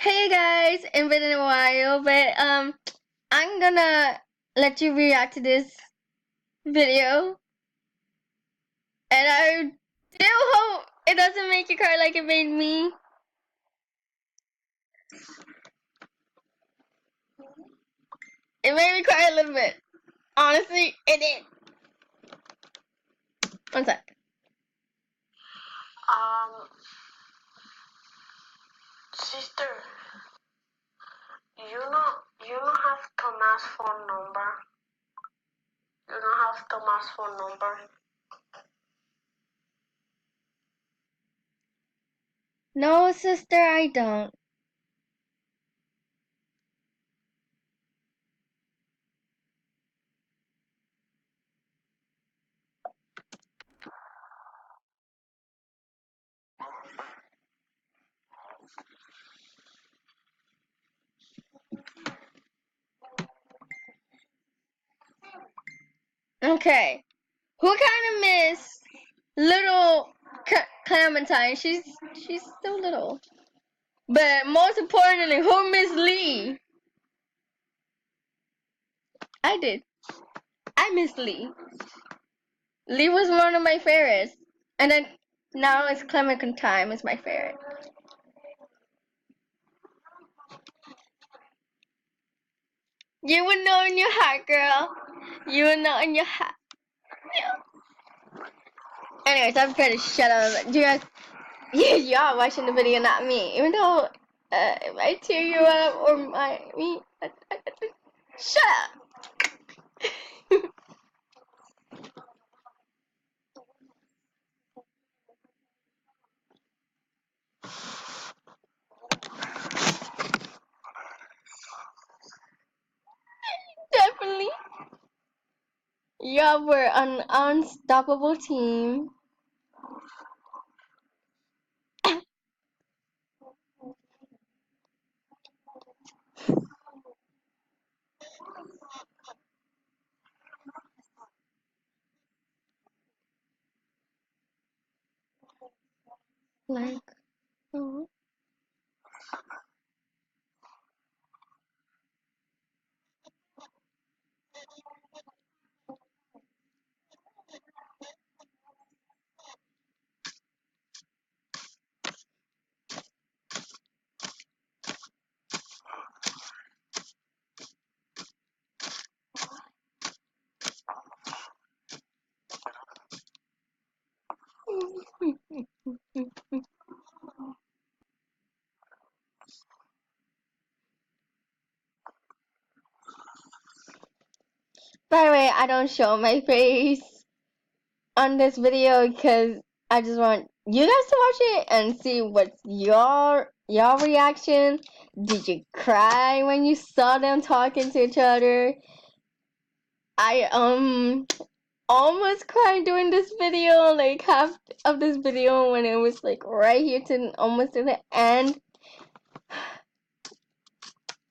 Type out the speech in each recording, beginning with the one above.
Hey guys, it's been a while, but I'm gonna let you react to this video, and I do hope it doesn't make you cry like it made me. It made me cry a little bit. Honestly, it did. One sec. Sister, you don't have Thomas' phone number. You don't have Thomas' phone number. No, sister, I don't. Okay. Who kind of miss little Clementine? She's so little. But most importantly, who miss Lee? I did. I miss Lee. Lee was one of my favorites. And then now it's Clementine is my favorite. You would know in your heart, girl. You would know in your heart. Anyways, I'm trying to shut up. You guys, y'all watching the video, not me. Even though it might tear you up or me. Shut up. Definitely. Y'all were an unstoppable team. Like, oh. By the way, I don't show my face on this video because I just want you guys to watch it and see what's your reaction. Did you cry when you saw them talking to each other? I almost cried during this video, like half of this video when it was like right here to almost to the end.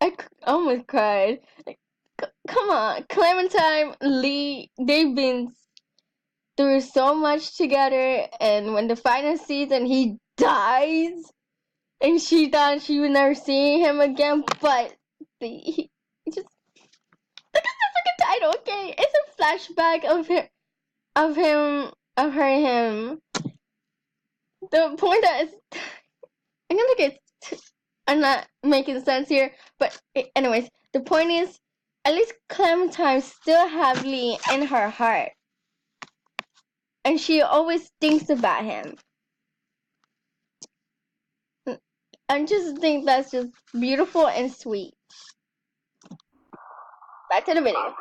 I almost cried. Like, come on, Clementine, Lee, they've been through so much together, and when the final season he dies, and she thought she would never see him again, but he just look at the freaking title, okay? It's a flashback of her and him. The point that is, I'm gonna get, I'm not making sense here, but anyways, the point is, at least Clementine still have Lee in her heart, and she always thinks about him. I just think that's just beautiful and sweet. Back to the video.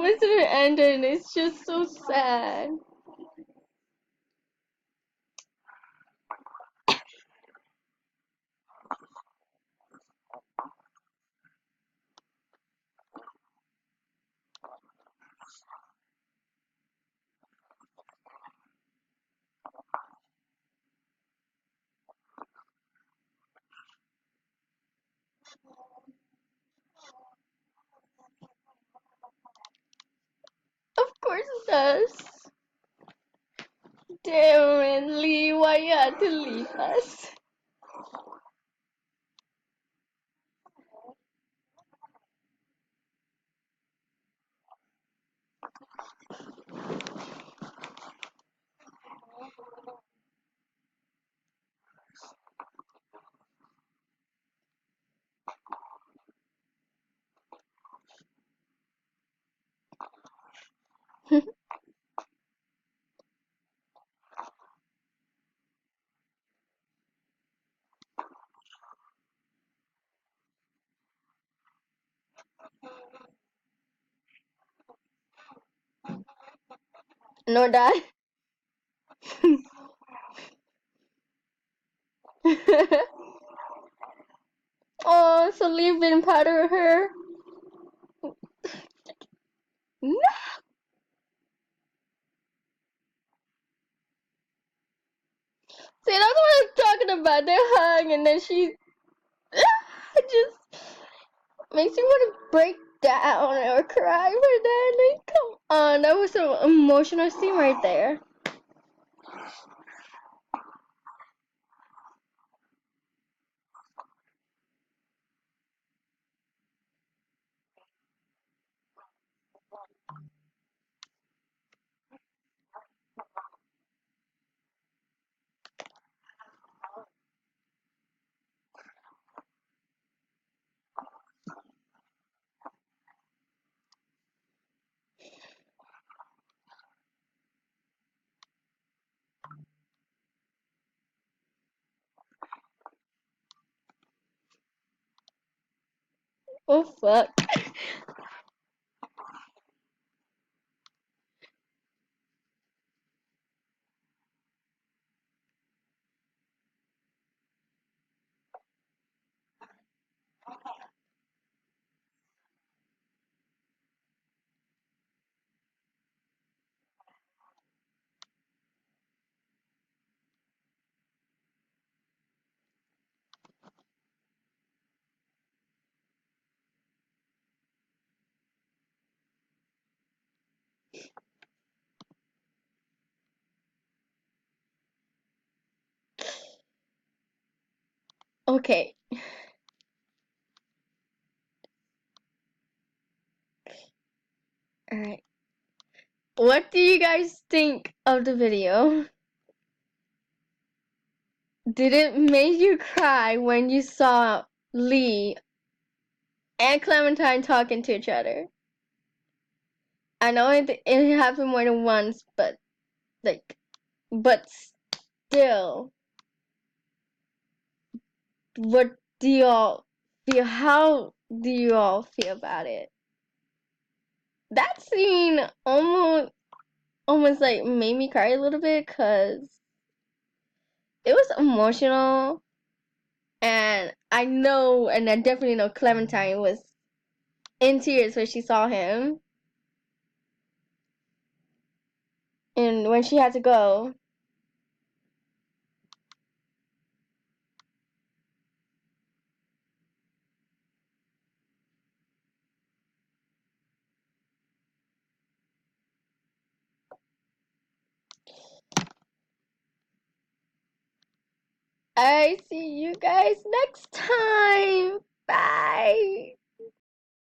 visitor entered and it's just so sad. Of course it does. Damn, Lee, why you had to leave us? No, Dad. Oh, so Lee been powder her. No. See, that's what I'm talking about. They hug and then she just makes you want to break down or cry for that. Like, come on, that was an emotional scene right there. Oh fuck. Okay. Alright. What do you guys think of the video? Did it make you cry when you saw Lee and Clementine talking to each other? I know it happened more than once, but like, but still, what do y'all feel? How do you all feel about it? That scene almost like made me cry a little bit because it was emotional, and I know, and I definitely know Clementine was in tears when she saw him, and when she had to go. I see you guys next time.